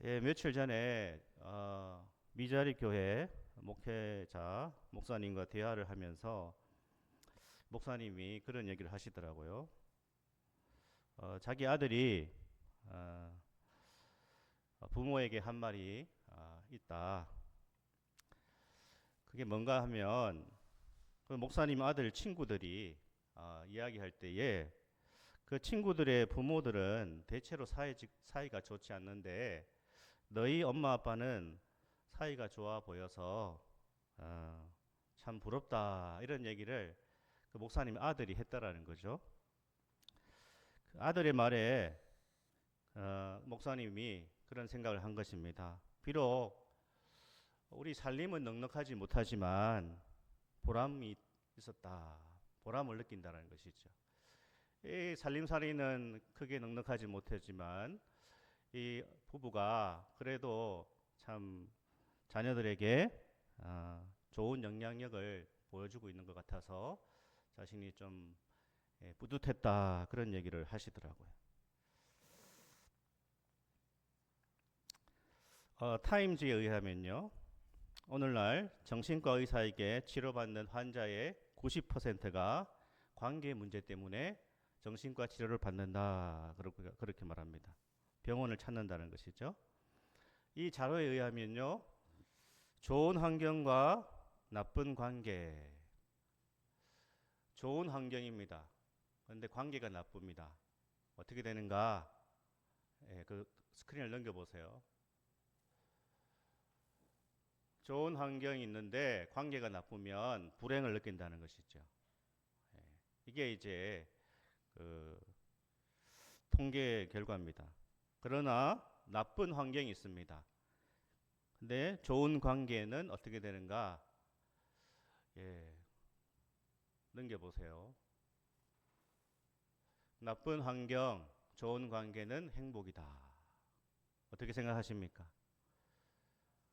예, 며칠 전에 미자리 교회 목회자 목사님과 대화를 하면서 목사님이 그런 얘기를 하시더라고요. 자기 아들이 어, 부모에게 한 말이 있다. 그게 뭔가 하면 그 목사님 아들 친구들이 이야기할 때에 그 친구들의 부모들은 대체로 사이가 좋지 않는데 너희 엄마 아빠는 사이가 좋아 보여서 참 부럽다 이런 얘기를 그 목사님 아들이 했다라는 거죠. 그 아들의 말에 목사님이 그런 생각을 한 것입니다. 비록 우리 살림은 넉넉하지 못하지만 보람이 있었다. 보람을 느낀다는 것이죠. 이 살림살이는 크게 넉넉하지 못하지만 이 부부가 그래도 참 자녀들에게 좋은 영향력을 보여주고 있는 것 같아서 자신이 좀 뿌듯했다 그런 얘기를 하시더라고요. 타임즈에 의하면요, 오늘날 정신과 의사에게 치료받는 환자의 90%가 관계 문제 때문에 정신과 치료를 받는다 그렇게 말합니다. 병원을 찾는다는 것이죠. 이 자료에 의하면요, 좋은 환경과 나쁜 관계, 좋은 환경입니다. 그런데 관계가 나쁩니다. 어떻게 되는가? 그 스크린을 넘겨보세요. 좋은 환경이 있는데 관계가 나쁘면 불행을 느낀다는 것이죠. 이게 이제 그 통계 결과입니다. 그러나 나쁜 환경이 있습니다. 근데 좋은 관계는 어떻게 되는가? 예, 넘겨보세요. 나쁜 환경, 좋은 관계는 행복이다. 어떻게 생각하십니까?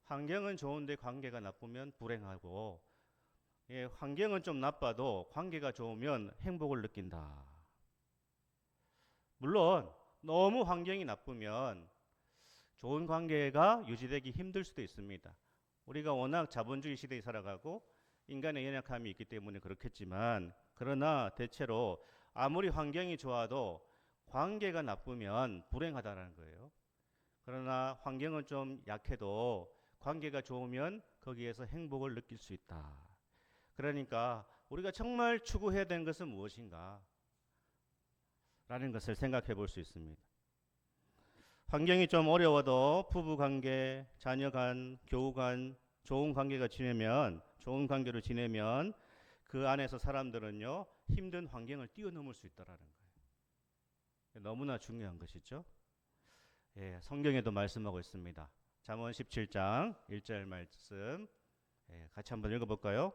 환경은 좋은데 관계가 나쁘면 불행하고, 예, 환경은 좀 나빠도 관계가 좋으면 행복을 느낀다. 물론 너무 환경이 나쁘면 좋은 관계가 유지되기 힘들 수도 있습니다. 우리가 워낙 자본주의 시대에 살아가고 인간의 연약함이 있기 때문에 그렇겠지만, 그러나 대체로 아무리 환경이 좋아도 관계가 나쁘면 불행하다는 거예요. 그러나 환경은 좀 약해도 관계가 좋으면 거기에서 행복을 느낄 수 있다. 그러니까 우리가 정말 추구해야 되는 것은 무엇인가? 라는 것을 생각해 볼 수 있습니다. 환경이 좀 어려워도 부부 관계, 자녀 간, 교우 간 좋은 관계가 지내면 좋은 관계로 지내면 그 안에서 사람들은요 힘든 환경을 뛰어넘을 수 있다라는 거예요. 너무나 중요한 것이죠. 예, 성경에도 말씀하고 있습니다. 잠언 17장 1절 말씀 같이 한번 읽어볼까요?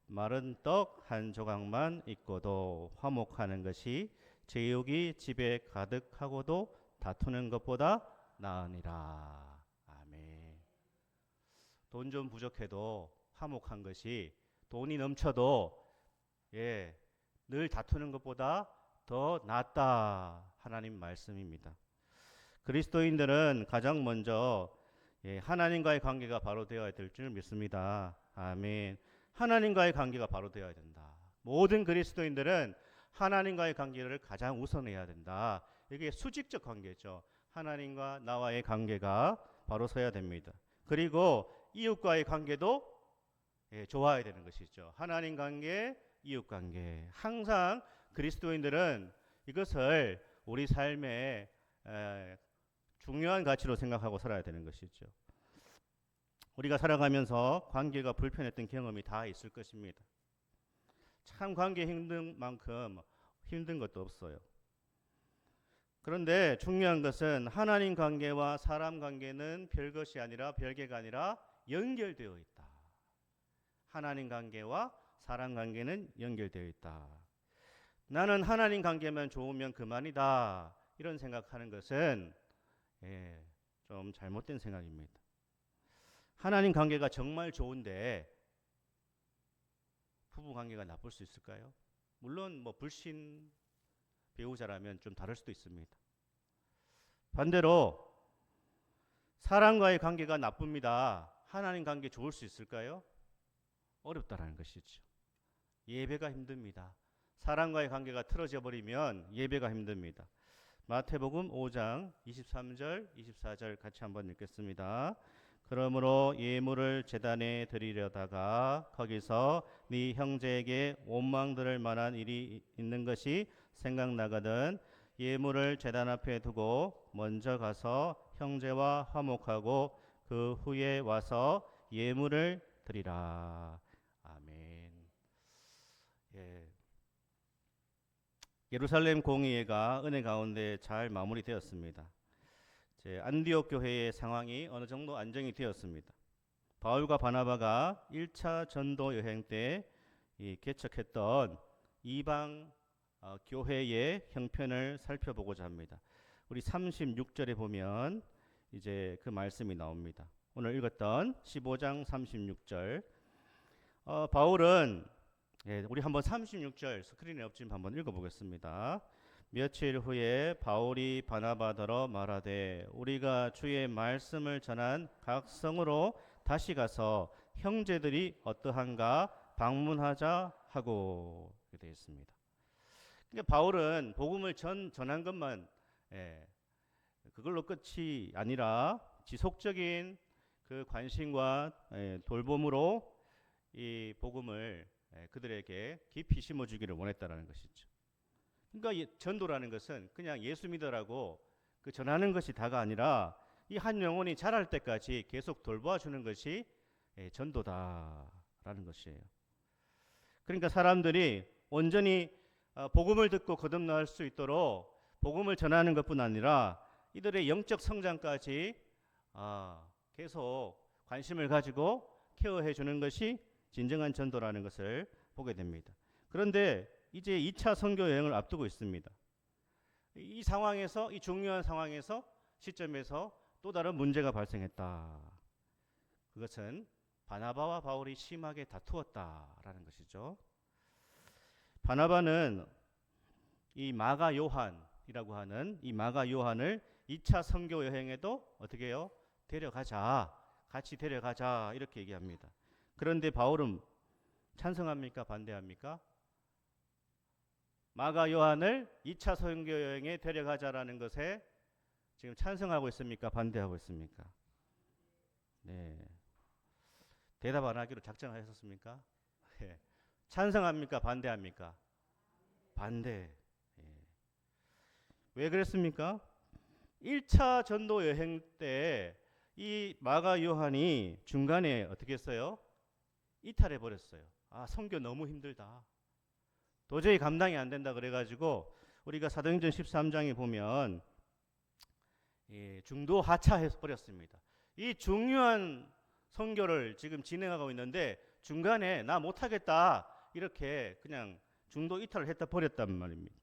마른 떡 한 조각만 있고도 화목하는 것이 제육이 집에 가득하고도 다투는 것보다 나으니라. 아멘. 돈 좀 부족해도 화목한 것이 돈이 넘쳐도 예, 늘 다투는 것보다 더 낫다. 하나님 말씀입니다. 그리스도인들은 가장 먼저 하나님과의 관계가 바로 되어야 될 줄 믿습니다. 아멘. 하나님과의 관계가 바로 되어야 된다. 모든 그리스도인들은 하나님과의 관계를 가장 우선해야 된다. 이게 수직적 관계죠. 하나님과 나와의 관계가 바로 서야 됩니다. 그리고 이웃과의 관계도 좋아야 되는 것이죠. 하나님 관계, 이웃 관계. 항상 그리스도인들은 이것을 우리 삶의 중요한 가치로 생각하고 살아야 되는 것이죠. 우리가 살아가면서 관계가 불편했던 경험이 다 있을 것입니다. 참 관계 힘든 만큼 힘든 것도 없어요. 그런데 중요한 것은 하나님 관계와 사람 관계는 별것이 아니라 별개가 아니라 연결되어 있다. 하나님 관계와 사람 관계는 연결되어 있다. 나는 하나님 관계만 좋으면 그만이다. 이런 생각하는 것은 좀 잘못된 생각입니다. 하나님 관계가 정말 좋은데 부부 관계가 나쁠 수 있을까요? 물론 뭐 불신 배우자라면 좀 다를 수도 있습니다. 반대로 사람과의 관계가 나쁩니다. 하나님 관계 좋을 수 있을까요? 어렵다라는 것이죠. 예배가 힘듭니다. 사람과의 관계가 틀어져 버리면 예배가 힘듭니다. 마태복음 5장 23절, 24절 같이 한번 읽겠습니다. 그러므로 예물을 제단에 드리려다가 거기서 네 형제에게 원망 들을 만한 일이 있는 것이 생각나거든 예물을 제단 앞에 두고 먼저 가서 형제와 화목하고 그 후에 와서 예물을 드리라. 아멘. 예. 예루살렘 공의회가 은혜 가운데 잘 마무리되었습니다. 안디옥 교회의 상황이 어느 정도 안정이 되었습니다. 바울과 바나바가 1차 전도 여행 때 개척했던 이방 교회의 형편을 살펴보고자 합니다. 우리 36절에 보면 이제 그 말씀이 나옵니다. 오늘 읽었던 15장 36절. 바울은 우리 한번 36절 스크린에 없지만 한번 읽어보겠습니다. 며칠 후에 바울이 바나바더러 말하되 우리가 주의 말씀을 전한 각 성으로 다시 가서 형제들이 어떠한가 방문하자 하고 이렇게 되어 있습니다. 그러니까 바울은 복음을 전한 것만 그걸로 끝이 아니라 지속적인 그 관심과 돌봄으로 이 복음을 그들에게 깊이 심어주기를 원했다라는 것이죠. 그러니까 전도라는 것은 그냥 예수 믿으라고 그 전하는 것이 다가 아니라 이 한 영혼이 자랄 때까지 계속 돌보아주는 것이 전도다라는 것이에요. 그러니까 사람들이 온전히 복음을 듣고 거듭날 수 있도록 복음을 전하는 것뿐 아니라 이들의 영적 성장까지 계속 관심을 가지고 케어해 주는 것이 진정한 전도라는 것을 보게 됩니다. 그런데 이제 2차 선교 여행을 앞두고 있습니다. 이 상황에서 이 중요한 상황에서 시점에서 또 다른 문제가 발생했다. 그것은 바나바와 바울이 심하게 다투었다라는 것이죠. 바나바는 이 마가 요한이라고 하는 이 마가 요한을 2차 선교 여행에도 어떻게 해요? 같이 데려가자 이렇게 얘기합니다. 그런데 바울은 찬성합니까? 반대합니까? 마가 요한을 2차 선교 여행에 데려가자라는 것에 지금 찬성하고 있습니까? 반대하고 있습니까? 네. 대답 안 하기로 작정하셨습니까? 네. 찬성합니까? 반대합니까? 반대. 왜 그랬습니까? 1차 전도 여행 때 이 마가 요한이 중간에 어떻게 했어요? 이탈해 버렸어요. 선교 너무 힘들다. 도저히 감당이 안 된다 그래가지고 우리가 사도행전 13장에 보면 중도 하차해 버렸습니다. 이 중요한 선교를 지금 진행하고 있는데 중간에 나 못하겠다 이렇게 그냥 중도 이탈을 했다 버렸단 말입니다.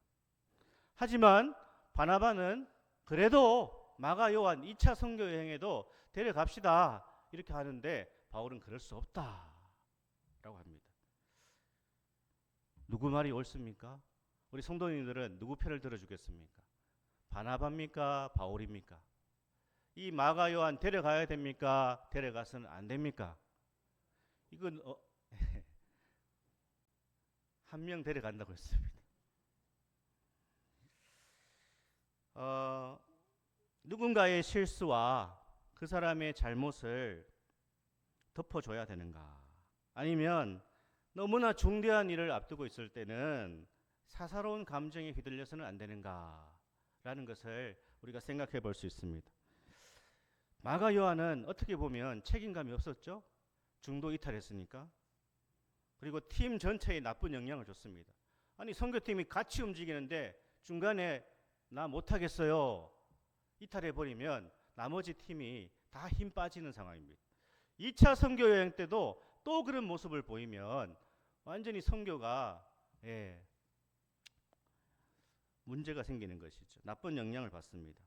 하지만 바나바는 그래도 마가 요한 2차 선교 여행에도 데려갑시다 이렇게 하는데 바울은 그럴 수 없다라고 합니다. 누구 말이 옳습니까? 우리 성도님들은 누구 편을 들어주겠습니까? 바나바입니까? 바울입니까? 이 마가 요한 데려가야 됩니까? 데려가서는 안 됩니까? 이건 한 명 데려간다고 했습니다. 누군가의 실수와 그 사람의 잘못을 덮어줘야 되는가? 아니면 너무나 중대한 일을 앞두고 있을 때는 사사로운 감정에 휘둘려서는 안 되는가라는 것을 우리가 생각해 볼 수 있습니다. 마가 요한은 어떻게 보면 책임감이 없었죠. 중도 이탈했으니까. 그리고 팀 전체에 나쁜 영향을 줬습니다. 아니 선교팀이 같이 움직이는데 중간에 나 못하겠어요. 이탈해버리면 나머지 팀이 다 힘 빠지는 상황입니다. 2차 선교 여행 때도 또 그런 모습을 보이면 완전히 선교가 문제가 생기는 것이죠. 나쁜 영향을 받습니다.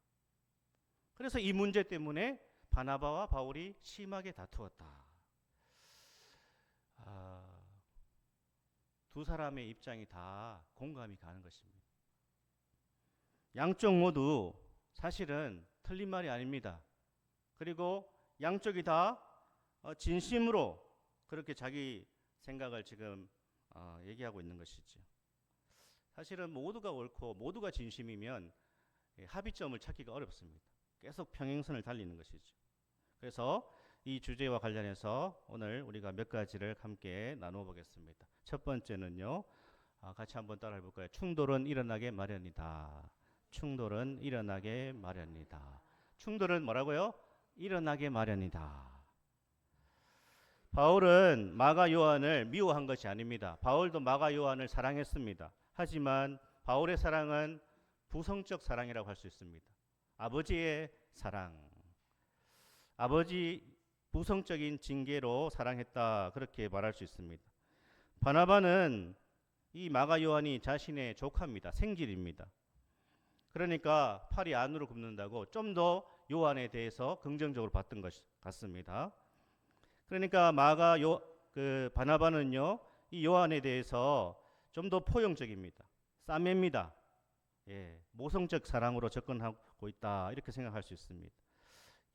그래서 이 문제 때문에 바나바와 바울이 심하게 다투었다. 두 사람의 입장이 다 공감이 가는 것입니다. 양쪽 모두 사실은 틀린 말이 아닙니다. 그리고 양쪽이 다 진심으로 그렇게 자기 생각을 지금 얘기하고 있는 것이죠. 사실은 모두가 옳고 모두가 진심이면 합의점을 찾기가 어렵습니다. 계속 평행선을 달리는 것이죠. 그래서 이 주제와 관련해서 오늘 우리가 몇 가지를 함께 나누어 보겠습니다. 첫 번째는요. 같이 한번 따라해 볼까요? 충돌은 일어나게 마련이다. 충돌은 일어나게 마련이다. 충돌은 뭐라고요? 일어나게 마련이다. 바울은 마가 요한을 미워한 것이 아닙니다. 바울도 마가 요한을 사랑했습니다. 하지만 바울의 사랑은 부성적 사랑이라고 할 수 있습니다. 아버지의 사랑. 아버지 부성적인 징계로 사랑했다. 그렇게 말할 수 있습니다. 바나바는 이 마가 요한이 자신의 조카입니다. 생질입니다. 그러니까 팔이 안으로 굽는다고 좀 더 요한에 대해서 긍정적으로 봤던 것 같습니다. 그러니까 바나바는요, 이 요한에 대해서 좀 더 포용적입니다. 싸매입니다. 모성적 사랑으로 접근하고 있다. 이렇게 생각할 수 있습니다.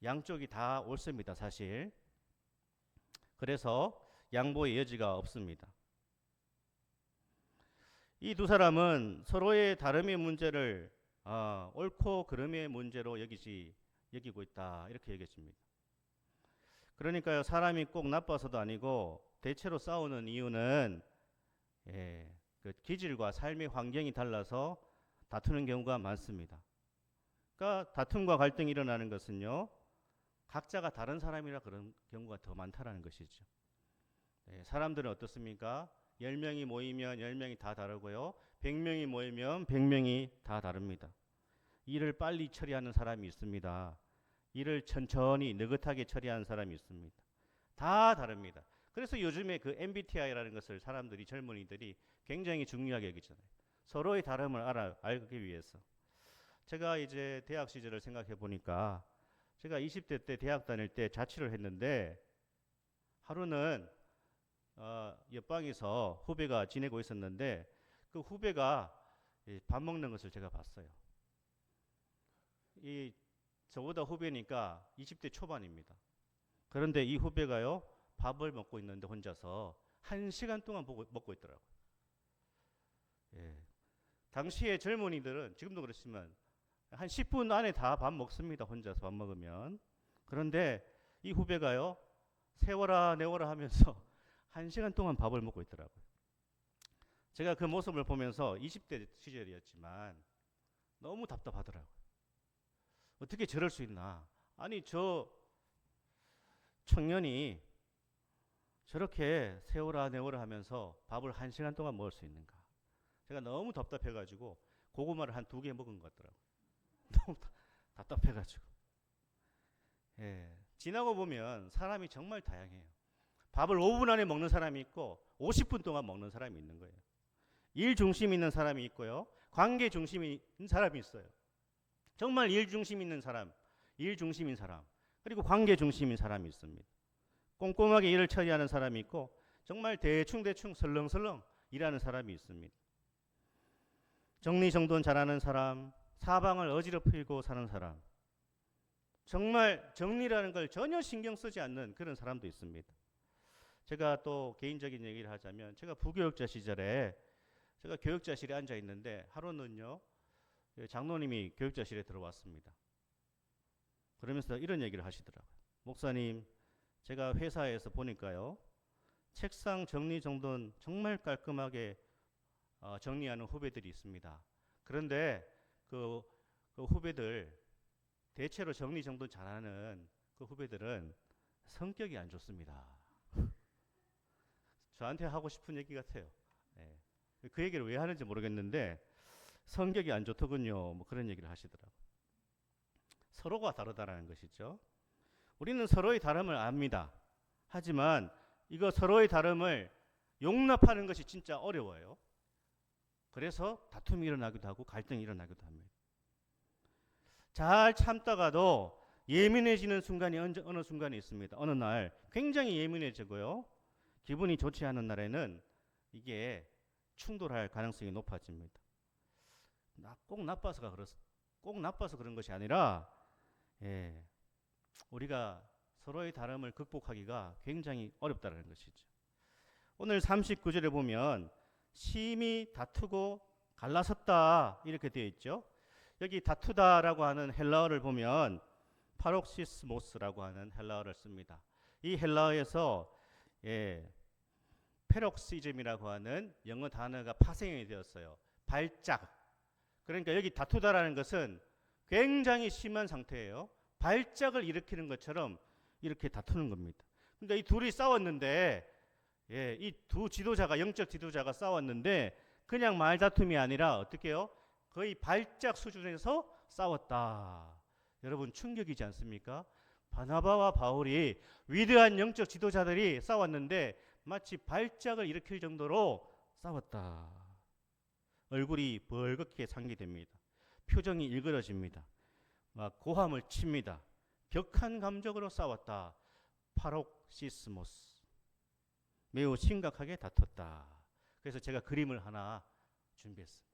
양쪽이 다 옳습니다. 사실. 그래서 양보의 여지가 없습니다. 이 두 사람은 서로의 다름의 문제를 옳고 그름의 문제로 여기고 있다. 이렇게 얘기했습니다. 그러니까요, 사람이 꼭 나빠서도 아니고 대체로 싸우는 이유는 그 기질과 삶의 환경이 달라서 다투는 경우가 많습니다. 그러니까 다툼과 갈등이 일어나는 것은요, 각자가 다른 사람이라 그런 경우가 더 많다라는 것이죠. 사람들은 어떻습니까? 10명이 모이면 10명이 다 다르고요. 100명이 모이면 100명이 다 다릅니다. 일을 빨리 처리하는 사람이 있습니다. 일을 천천히 느긋하게 처리하는 사람이 있습니다. 다 다릅니다. 그래서 요즘에 그 MBTI라는 것을 사람들이 젊은이들이 굉장히 중요하게 여기잖아요. 서로의 다름을 알기 위해서. 제가 이제 대학 시절을 생각해 보니까 제가 20대 때 대학 다닐 때 자취를 했는데 하루는 옆방에서 후배가 지내고 있었는데 그 후배가 밥 먹는 것을 제가 봤어요. 저보다 후배니까 20대 초반입니다. 그런데 이 후배가요, 밥을 먹고 있는데 혼자서 1시간 동안 먹고 있더라고요. 당시에 젊은이들은 지금도 그렇지만 한 10분 안에 다 밥 먹습니다. 혼자서 밥 먹으면. 그런데 이 후배가요, 세워라 내워라 하면서 1시간 동안 밥을 먹고 있더라고요. 제가 그 모습을 보면서 20대 시절이었지만 너무 답답하더라고요. 어떻게 저럴 수 있나? 아니, 저 청년이 저렇게 세워라 내워라 하면서 밥을 1시간 동안 먹을 수 있는가? 제가 너무 답답해가지고 고구마를 한 2개 먹은 것 같더라고요. 너무 답답해가지고. 지나고 보면 사람이 정말 다양해요. 밥을 5분 안에 먹는 사람이 있고 50분 동안 먹는 사람이 있는 거예요. 일 중심 있는 사람이 있고요. 관계 중심 있는 사람이 있어요. 정말 일 중심 있는 사람, 일 중심인 사람, 그리고 관계 중심인 사람이 있습니다. 꼼꼼하게 일을 처리하는 사람이 있고 정말 대충 설렁설렁 일하는 사람이 있습니다. 정리정돈 잘하는 사람, 사방을 어지럽히고 사는 사람, 정말 정리라는 걸 전혀 신경 쓰지 않는 그런 사람도 있습니다. 제가 또 개인적인 얘기를 하자면 제가 부교육자 시절에 제가 교육자실에 앉아 있는데 하루는요, 장로님이 교육자실에 들어왔습니다. 그러면서 이런 얘기를 하시더라고요. 목사님, 제가 회사에서 보니까요, 책상 정리정돈 정말 깔끔하게 정리하는 후배들이 있습니다. 그런데 그 후배들, 대체로 정리정돈 잘하는 그 후배들은 성격이 안 좋습니다. 저한테 하고 싶은 얘기 같아요. 그 얘기를 왜 하는지 모르겠는데 성격이 안 좋더군요. 뭐 그런 얘기를 하시더라고요. 서로가 다르다라는 것이죠. 우리는 서로의 다름을 압니다. 하지만 이거 서로의 다름을 용납하는 것이 진짜 어려워요. 그래서 다툼이 일어나기도 하고 갈등이 일어나기도 합니다. 잘 참다가도 예민해지는 순간이 어느 순간에 있습니다. 어느 날 굉장히 예민해지고요. 기분이 좋지 않은 날에는 이게 충돌할 가능성이 높아집니다. 꼭 나빠서 그런 것이 아니라 우리가 서로의 다름을 극복하기가 굉장히 어렵다는 것이죠. 오늘 39절에 보면 심히 다투고 갈라섰다 이렇게 되어 있죠. 여기 다투다라고 하는 헬라어를 보면 파록시스모스라고 하는 헬라어를 씁니다. 이 헬라어에서 페록시즘이라고 하는 영어 단어가 파생이 되었어요. 발작. 그러니까 여기 다투다라는 것은 굉장히 심한 상태예요. 발작을 일으키는 것처럼 이렇게 다투는 겁니다. 그러니까 이 둘이 싸웠는데 이 두 지도자가 영적 지도자가 싸웠는데 그냥 말다툼이 아니라 어떻게 해요? 거의 발작 수준에서 싸웠다. 여러분 충격이지 않습니까? 바나바와 바울이 위대한 영적 지도자들이 싸웠는데 마치 발작을 일으킬 정도로 싸웠다. 얼굴이 벌겋게 상기됩니다. 표정이 일그러집니다. 막 고함을 칩니다. 격한 감정으로 싸웠다. 파록시스모스. 매우 심각하게 다퉜다. 그래서 제가 그림을 하나 준비했습니다.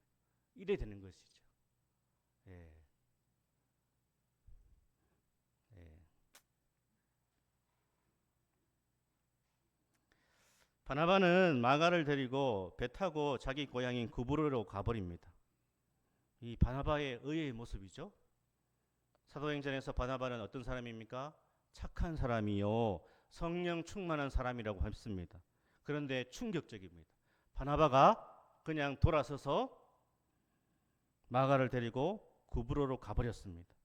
이래 되는 것이죠. 바나바는 마가를 데리고 배 타고 자기 고향인 구브로로 가버립니다. 이 바나바의 의의 모습이죠. 사도행전에서 바나바는 어떤 사람입니까? 착한 사람이요 성령 충만한 사람이라고 했습니다. 그런데 충격적입니다. 바나바가 그냥 돌아서서 마가를 데리고 구브로로 가버렸습니다.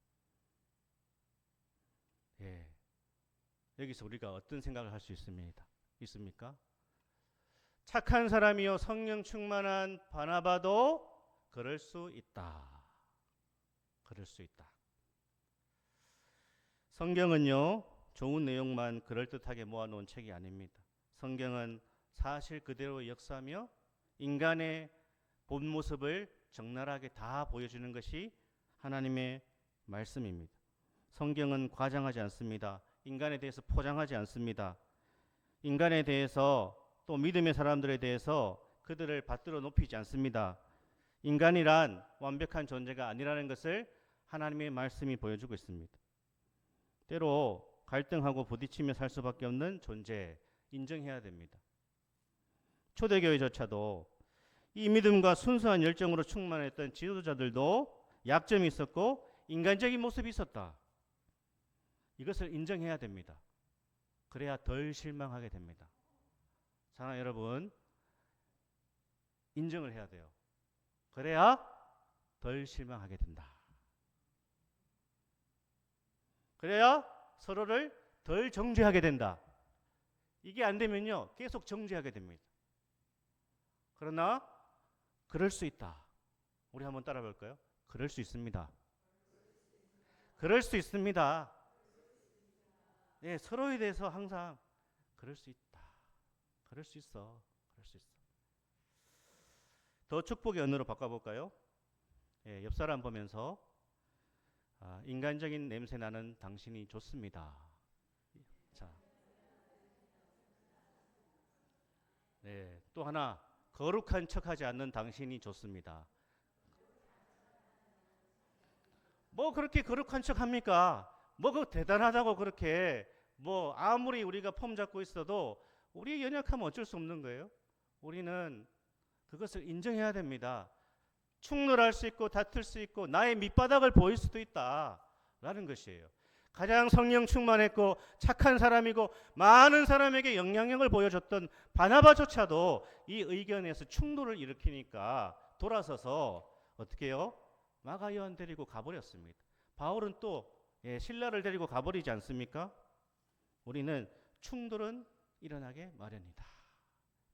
여기서 우리가 어떤 생각을 할 수 있습니까? 착한 사람이요 성령 충만한 바나바도 그럴 수 있다. 그럴 수 있다. 성경은요 좋은 내용만 그럴듯하게 모아놓은 책이 아닙니다. 성경은 사실 그대로 역사하며 인간의 본 모습을 적나라하게 다 보여주는 것이 하나님의 말씀입니다. 성경은 과장하지 않습니다. 인간에 대해서 포장하지 않습니다. 인간에 대해서 또 믿음의 사람들에 대해서 그들을 받들어 높이지 않습니다. 인간이란 완벽한 존재가 아니라는 것을 하나님의 말씀이 보여주고 있습니다. 때로 갈등하고 부딪히며 살 수밖에 없는 존재 인정해야 됩니다. 초대교회조차도 이 믿음과 순수한 열정으로 충만했던 지도자들도 약점이 있었고 인간적인 모습이 있었다. 이것을 인정해야 됩니다. 그래야 덜 실망하게 됩니다. 사랑하는 여러분, 인정을 해야 돼요. 그래야 덜 실망하게 된다. 그래야 서로를 덜 정죄하게 된다. 이게 안 되면요 계속 정죄하게 됩니다. 그러나 그럴 수 있다. 우리 한번 따라 볼까요? 그럴 수 있습니다. 그럴 수 있습니다. 서로에 대해서 항상 그럴 수 있다. 그럴 수 있어. 그럴 수 있어. 더 축복의 언어로 바꿔볼까요? 옆 사람 보면서 인간적인 냄새 나는 당신이 좋습니다. 자, 또 하나 거룩한 척하지 않는 당신이 좋습니다. 뭐 그렇게 거룩한 척합니까? 뭐 그 대단하다고 그렇게 뭐 아무리 우리가 폼 잡고 있어도 우리의 연약하면 어쩔 수 없는 거예요. 우리는 그것을 인정해야 됩니다. 충돌할 수 있고 다툴 수 있고 나의 밑바닥을 보일 수도 있다라는 것이에요. 가장 성령 충만했고 착한 사람이고 많은 사람에게 영향력을 보여줬던 바나바조차도 이 의견에서 충돌을 일으키니까 돌아서서 어떻게 해요? 마가 요한 데리고 가버렸습니다. 바울은 또 신라를 데리고 가버리지 않습니까? 우리는 충돌은 일어나게 마련이다.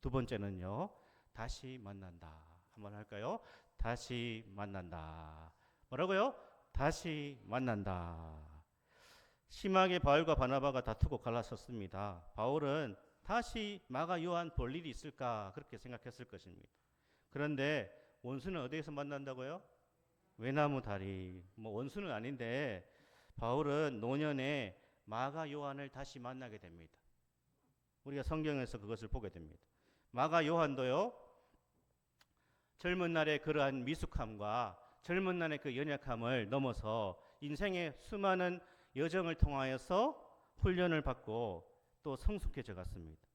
두 번째는요. 다시 만난다. 한번 할까요? 다시 만난다. 뭐라고요? 다시 만난다. 심하게 바울과 바나바가 다투고 갈라섰습니다. 바울은 다시 마가 요한 볼 일이 있을까 그렇게 생각했을 것입니다. 그런데 원수는 어디에서 만난다고요? 외나무 다리. 뭐 원수는 아닌데 바울은 노년에 마가 요한을 다시 만나게 됩니다. 우리가 성경에서 그것을 보게 됩니다. 마가 요한도요. 젊은 날의 그러한 미숙함과 젊은 날의 그 연약함을 넘어서 인생의 수많은 여정을 통하여서 훈련을 받고 또 성숙해져 갔습니다.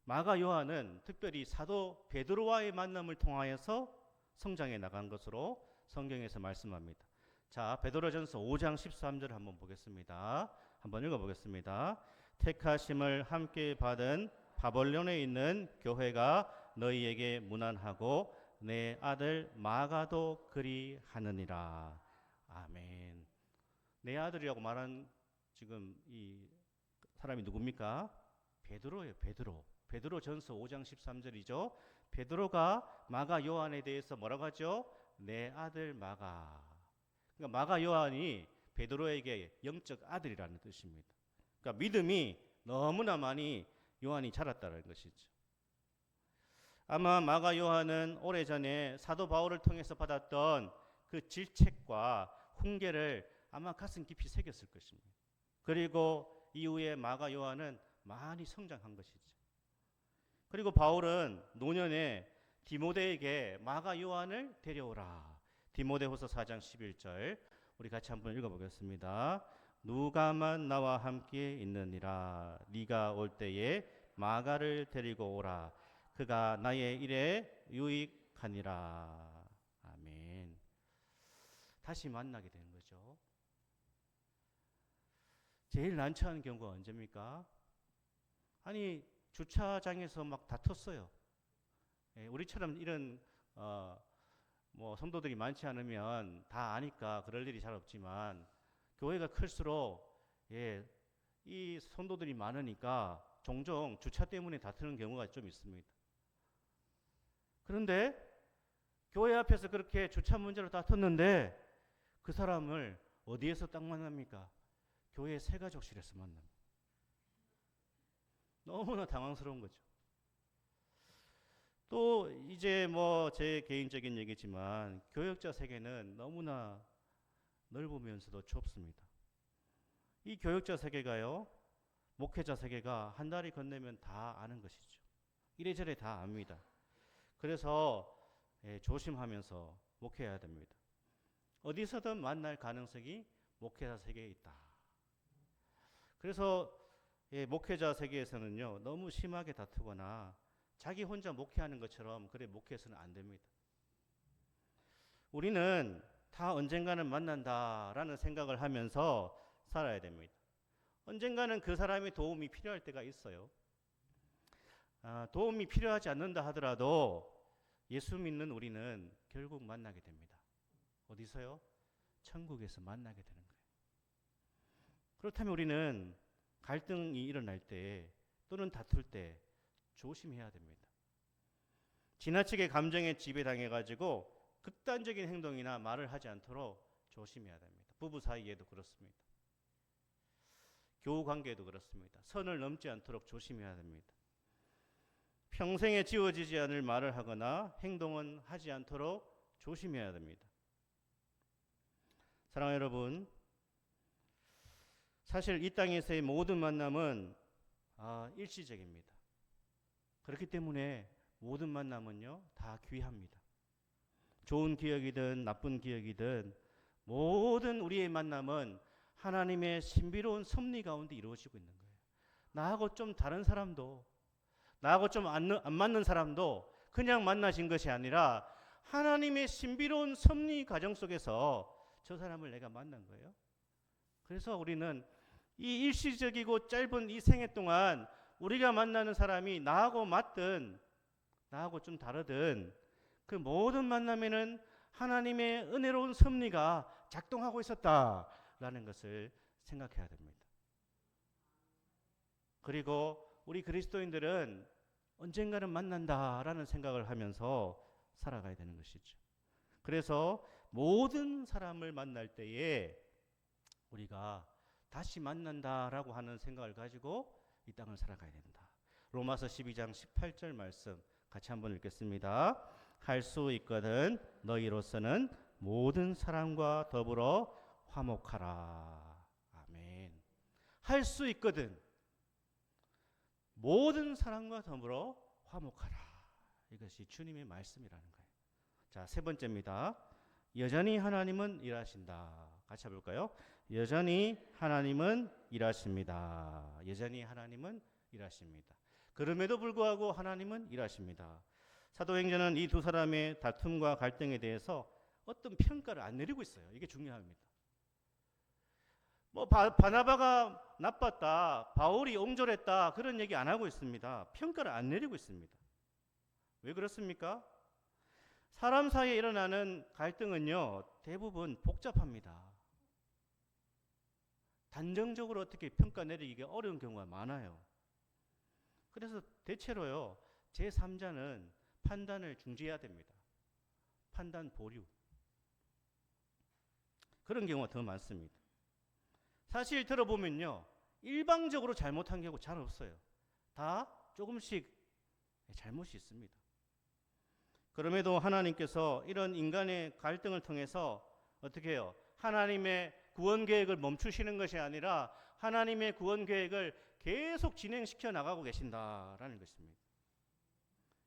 마가 요한은 특별히 사도 베드로와의 만남을 통하여서 성장해 나간 것으로 성경에서 말씀합니다. 자, 베드로전서 5장 13절 한번 보겠습니다. 한번 읽어보겠습니다. 택하심을 함께 받은 바벨론에 있는 교회가 너희에게 문안하고 내 아들 마가도 그리하느니라. 아멘. 내 아들이라고 말한 지금 이 사람이 누굽니까? 베드로예요. 베드로전서 5장 13절이죠. 베드로가 마가 요한에 대해서 뭐라고 하죠? 내 아들 마가. 그러니까 마가 요한이 베드로에게 영적 아들이라는 뜻입니다. 그러니까 믿음이 너무나 많이 요한이 자랐다는 것이죠. 아마 마가 요한은 오래전에 사도 바울을 통해서 받았던 그 질책과 훈계를 아마 가슴 깊이 새겼을 것입니다. 그리고 이후에 마가 요한은 많이 성장한 것이죠. 그리고 바울은 노년에 디모데에게 마가 요한을 데려오라. 디모데후서 4장 11절 우리 같이 한번 읽어보겠습니다. 누가만 나와 함께 있느니라. 네가 올 때에 마가를 데리고 오라. 그가 나의 일에 유익하니라. 아멘. 다시 만나게 되는 거죠. 제일 난처한 경우가 언제입니까? 아니 주차장에서 막 다퉜어요. 우리처럼 이런 뭐 성도들이 많지 않으면 다 아니까 그럴 일이 잘 없지만 교회가 클수록 이 성도들이 많으니까 종종 주차 때문에 다투는 경우가 좀 있습니다. 그런데 교회 앞에서 그렇게 주차 문제로 다퉜는데 그 사람을 어디에서 딱 만납니까? 교회 새가족실에서 만납니다. 너무나 당황스러운 거죠. 또 이제 뭐 제 개인적인 얘기지만 교역자 세계는 너무나 넓으면서도 좁습니다. 이 교역자 세계가요, 목회자 세계가 한 다리 건네면 다 아는 것이죠. 이래저래 다 압니다. 그래서 조심하면서 목회해야 됩니다. 어디서든 만날 가능성이 목회자 세계에 있다. 그래서 목회자 세계에서는요, 너무 심하게 다투거나 자기 혼자 목회하는 것처럼 그래 목회해서는 안 됩니다. 우리는 다 언젠가는 만난다라는 생각을 하면서 살아야 됩니다. 언젠가는 그 사람의 도움이 필요할 때가 있어요. 도움이 필요하지 않는다 하더라도 예수 믿는 우리는 결국 만나게 됩니다. 어디서요? 천국에서 만나게 되는 거예요. 그렇다면 우리는 갈등이 일어날 때 또는 다툴 때 조심해야 됩니다. 지나치게 감정에 지배당해가지고 극단적인 행동이나 말을 하지 않도록 조심해야 됩니다. 부부 사이에도 그렇습니다. 교우 관계도 그렇습니다. 선을 넘지 않도록 조심해야 됩니다. 평생에 지워지지 않을 말을 하거나 행동은 하지 않도록 조심해야 됩니다. 사랑하는 여러분, 사실 이 땅에서의 모든 만남은 일시적입니다. 그렇기 때문에 모든 만남은요 다 귀합니다. 좋은 기억이든 나쁜 기억이든 모든 우리의 만남은 하나님의 신비로운 섭리 가운데 이루어지고 있는 거예요. 나하고 좀 다른 사람도, 나하고 좀 안 맞는 사람도 그냥 만나신 것이 아니라 하나님의 신비로운 섭리 과정 속에서 저 사람을 내가 만난 거예요. 그래서 우리는 이 일시적이고 짧은 이 생애 동안 우리가 만나는 사람이 나하고 맞든 나하고 좀 다르든 그 모든 만남에는 하나님의 은혜로운 섭리가 작동하고 있었다라는 것을 생각해야 됩니다. 그리고 우리 그리스도인들은 언젠가는 만난다라는 생각을 하면서 살아가야 되는 것이죠. 그래서 모든 사람을 만날 때에 우리가 다시 만난다라고 하는 생각을 가지고 이 땅을 살아가야 된다. 로마서 12장 18절 말씀 같이 한번 읽겠습니다. 할 수 있거든 너희로서는 모든 사람과 더불어 화목하라. 아멘. 할 수 있거든 모든 사람과 더불어 화목하라. 이것이 주님의 말씀이라는 거예요. 자, 세 번째입니다. 여전히 하나님은 일하신다. 같이 해볼까요? 여전히 하나님은 일하십니다. 여전히 하나님은 일하십니다. 그럼에도 불구하고 하나님은 일하십니다. 사도행전은 이 두 사람의 다툼과 갈등에 대해서 어떤 평가를 안 내리고 있어요. 이게 중요합니다. 바나바가 나빴다, 바울이 옹졸했다 그런 얘기 안 하고 있습니다. 평가를 안 내리고 있습니다. 왜 그렇습니까? 사람 사이에 일어나는 갈등은요, 대부분 복잡합니다. 단정적으로 어떻게 평가 내리기가 어려운 경우가 많아요. 그래서 대체로요, 제3자는 판단을 중지해야 됩니다. 판단 보류. 그런 경우가 더 많습니다. 사실 들어보면요, 일방적으로 잘못한 경우 잘 없어요. 다 조금씩 잘못이 있습니다. 그럼에도 하나님께서 이런 인간의 갈등을 통해서 어떻게 해요? 하나님의 구원 계획을 멈추시는 것이 아니라 하나님의 구원 계획을 계속 진행시켜 나가고 계신다라는 것입니다.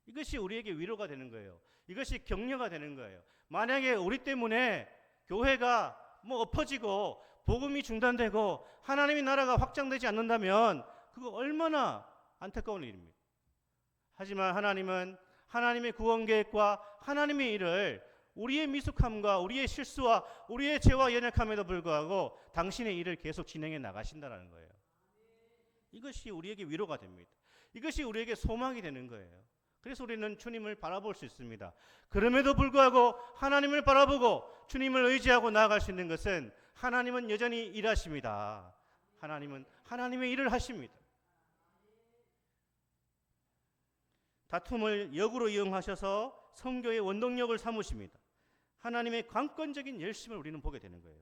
이것이 우리에게 위로가 되는 거예요. 이것이 격려가 되는 거예요. 만약에 우리 때문에 교회가 엎어지고 복음이 중단되고 하나님의 나라가 확장되지 않는다면 그거 얼마나 안타까운 일입니다. 하지만 하나님은 하나님의 구원 계획과 하나님의 일을 우리의 미숙함과 우리의 실수와 우리의 죄와 연약함에도 불구하고 당신의 일을 계속 진행해 나가신다는 거예요. 이것이 우리에게 위로가 됩니다. 이것이 우리에게 소망이 되는 거예요. 그래서 우리는 주님을 바라볼 수 있습니다. 그럼에도 불구하고 하나님을 바라보고 주님을 의지하고 나아갈 수 있는 것은 하나님은 여전히 일하십니다. 하나님은 하나님의 일을 하십니다. 다툼을 역으로 이용하셔서 선교의 원동력을 삼으십니다. 하나님의 관건적인 열심을 우리는 보게 되는 거예요.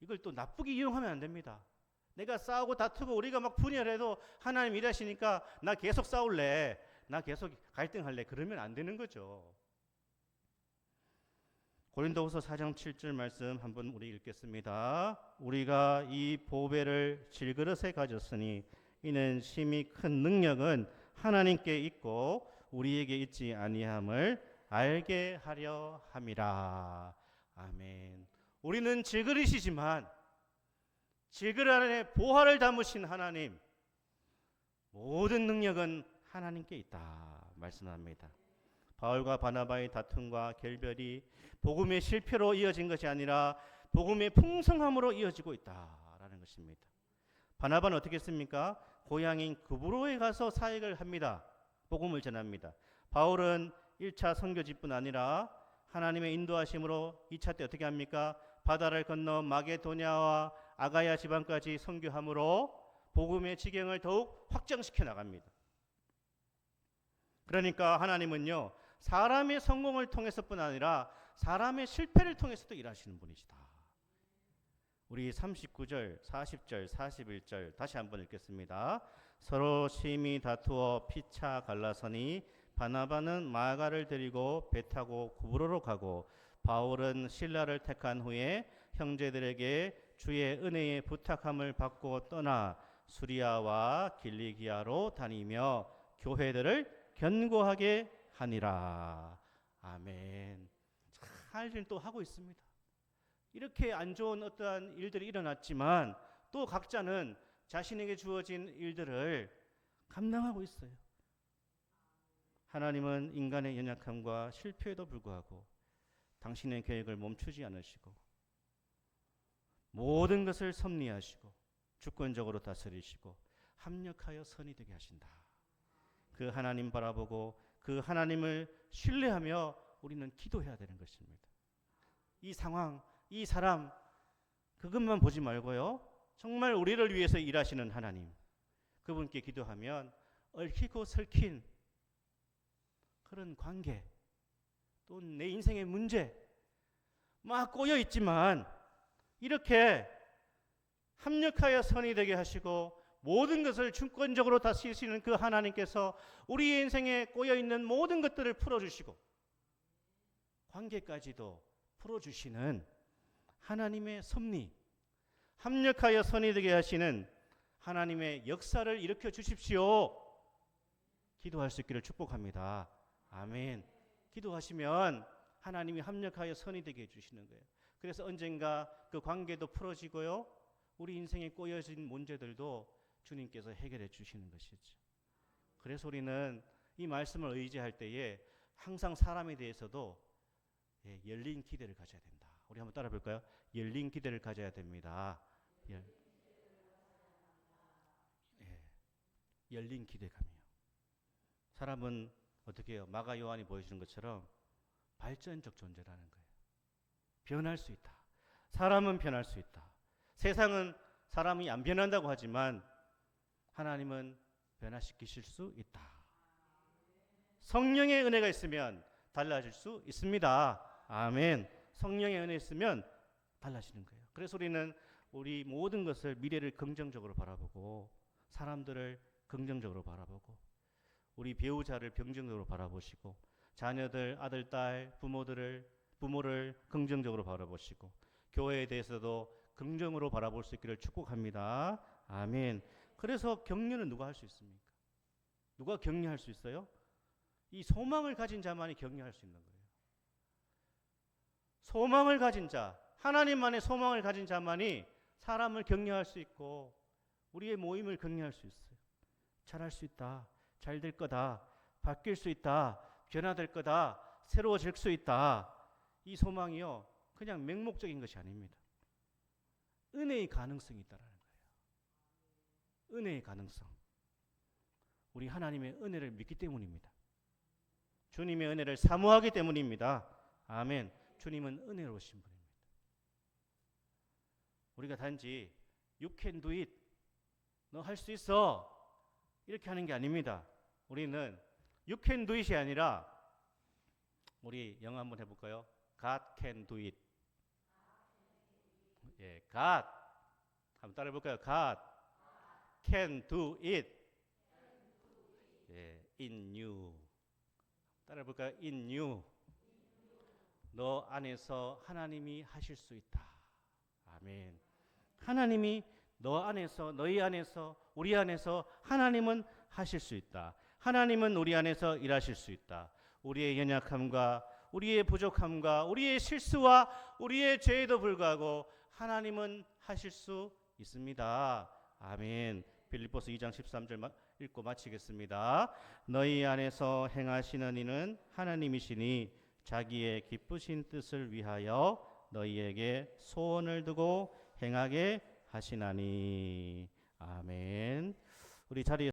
이걸 또 나쁘게 이용하면 안 됩니다. 내가 싸우고 다투고 우리가 막 분열해도 하나님 일하시니까 나 계속 싸울래, 나 계속 갈등할래, 그러면 안 되는 거죠. 고린도후서 4장 7절 말씀 한번 우리 읽겠습니다. 우리가 이 보배를 질그릇에 가졌으니 이는 심히 큰 능력은 하나님께 있고 우리에게 있지 아니함을 알게 하려 함이라. 아멘. 우리는 질그릇이지만 질그릇 안에 보화를 담으신 하나님, 모든 능력은 하나님께 있다 말씀합니다. 바울과 바나바의 다툼과 결별이 복음의 실패로 이어진 것이 아니라 복음의 풍성함으로 이어지고 있다라는 것입니다. 바나바는 어떻게 했습니까? 고향인 그브로에 가서 사역을 합니다. 복음을 전합니다. 바울은 1차 선교지뿐 아니라 하나님의 인도하심으로 2차 때 어떻게 합니까? 바다를 건너 마게도냐와 아가야 지방까지 선교함으로 복음의 지경을 더욱 확장시켜 나갑니다. 그러니까 하나님은요, 사람의 성공을 통해서뿐 아니라 사람의 실패를 통해서도 일하시는 분이시다. 우리 39절, 40절, 41절 다시 한번 읽겠습니다. 서로 심히 다투어 피차 갈라서니 바나바는 마가를 데리고 배 타고 구브로로 가고 바울은 실라를 택한 후에 형제들에게 주의 은혜의 부탁함을 받고 떠나 수리아와 길리기아로 다니며 교회들을 견고하게 하니라. 아멘. 잘 또 하고 있습니다. 이렇게 안 좋은 어떠한 일들이 일어났지만 또 각자는 자신에게 주어진 일들을 감당하고 있어요. 하나님은 인간의 연약함과 실패에도 불구하고 당신의 계획을 멈추지 않으시고 모든 것을 섭리하시고 주권적으로 다스리시고 합력하여 선이 되게 하신다. 그 하나님 바라보고 그 하나님을 신뢰하며 우리는 기도해야 되는 것입니다. 이 상황, 이 사람 그것만 보지 말고요. 정말 우리를 위해서 일하시는 하나님, 그분께 기도하면 얽히고 설킨 그런 관계, 또 내 인생의 문제 막 꼬여 있지만 이렇게 합력하여 선이 되게 하시고 모든 것을 주권적으로 다스리시는 그 하나님께서 우리 인생에 꼬여 있는 모든 것들을 풀어주시고 관계까지도 풀어주시는 하나님의 섭리, 합력하여 선이 되게 하시는 하나님의 역사를 일으켜 주십시오. 기도할 수 있기를 축복합니다. 아멘. 기도하시면 하나님이 합력하여 선이 되게 해주시는 거예요. 그래서 언젠가 그 관계도 풀어지고요. 우리 인생에 꼬여진 문제들도 주님께서 해결해 주시는 것이죠. 그래서 우리는 이 말씀을 의지할 때에 항상 사람에 대해서도 열린 기대를 가져야 된다. 우리 한번 따라 볼까요? 열린 기대를 가져야 됩니다. 열린 기대감이요. 사람은 어떻게 해요? 마가 요한이 보여주는 것처럼 발전적 존재라는 거예요. 변할 수 있다. 사람은 변할 수 있다. 세상은 사람이 안 변한다고 하지만 하나님은 변화시키실 수 있다. 성령의 은혜가 있으면 달라질 수 있습니다. 아멘. 성령의 은혜 있으면 달라지는 거예요. 그래서 우리는 우리 모든 것을 미래를 긍정적으로 바라보고 사람들을 긍정적으로 바라보고 우리 배우자를 긍정적으로 바라보시고 자녀들, 아들, 딸, 부모를 긍정적으로 바라보시고 교회에 대해서도 긍정으로 바라볼 수 있기를 축복합니다. 아멘. 그래서 격려는 누가 할 수 있습니까? 누가 격려할 수 있어요? 이 소망을 가진 자만이 격려할 수 있는 거예요. 소망을 가진 자, 하나님만의 소망을 가진 자만이 사람을 격려할 수 있고 우리의 모임을 격려할 수 있어요. 잘할 수 있다. 잘 될 거다. 바뀔 수 있다. 변화될 거다. 새로워질 수 있다. 이 소망이요. 그냥 맹목적인 것이 아닙니다. 은혜의 가능성이 있다는 거예요. 은혜의 가능성. 우리 하나님의 은혜를 믿기 때문입니다. 주님의 은혜를 사모하기 때문입니다. 아멘. 주님은 은혜로우신 분입니다. 우리가 단지 You can do it. 너 할 수 있어. 이렇게 하는 게 아닙니다. 우리는 You can do it이 아니라 우리 영어 한번 해볼까요? God can do it. 예, God. 한번 따라 해볼까요? God can do it. 예, in you. 따라 해볼까요? in you. 너 안에서 하나님이 하실 수 있다. 아멘. 하나님이 너 안에서, 너희 안에서, 우리 안에서 하나님은 하실 수 있다. 하나님은 우리 안에서 일하실 수 있다. 우리의 연약함과 우리의 부족함과 우리의 실수와 우리의 죄에도 불구하고 하나님은 하실 수 있습니다. 아멘. 빌립보서 2장 13절 읽고 마치겠습니다. 너희 안에서 행하시는 이는 하나님이시니 자기의 기쁘신 뜻을 위하여 너희에게 소원을 두고 행하게 하시나니. 아멘. 우리 자리에